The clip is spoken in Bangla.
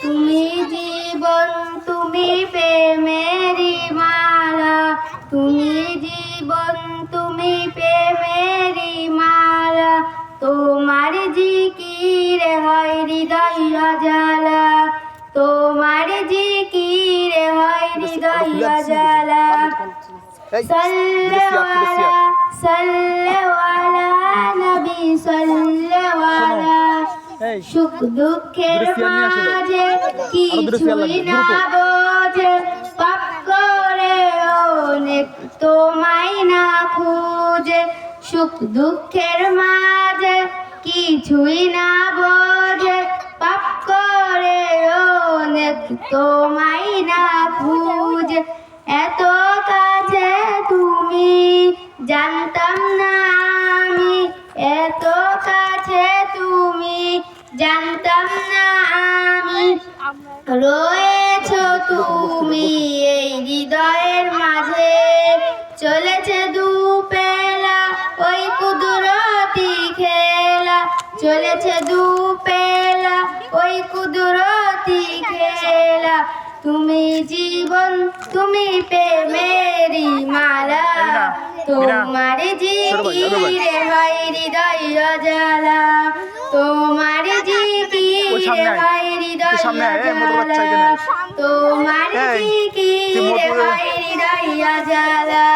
তুমি জীবন তুমি প্রেমেরি মালা, তুমি জীবন তুমি প্রেমেরি মালা, তোমার জিকির হয় হৃদয় জ্বালা, তোমার জিকির হয় হৃদয় জ্বালা। সাল্লাল্লাহু সাল্লাল্লাহু নবী সাল্লাল্লাহু, সুখ দুঃখের মাঝে কিছুই না বোঝে, পাপ করে অনেক তোমায় না খুঁজে, সুখ দুঃখের মাঝে কিছুই না বোঝে, পাপ করে অনেক তোমায় না খুঁজে। এত কাছে তুমি জানতাম না আমি, এত কাছে তুমি জানতাম না আমি, রয়েছো তুমি এই হৃদয়ের মাঝে, চলেছে দুপেলা ওই কুদরতি খেলা, চলেছে দুপেলা ওই কুদরতি খেলা। তুমি জীবন তুমি প্রেমেরি মালা, তোমার জিকিরে হয় হৃদয় জ্বালা, তোমার জিকিরে হয় হৃদয় জ্বালা, তোমার জিকিরে হয় হৃদয় জ্বালা।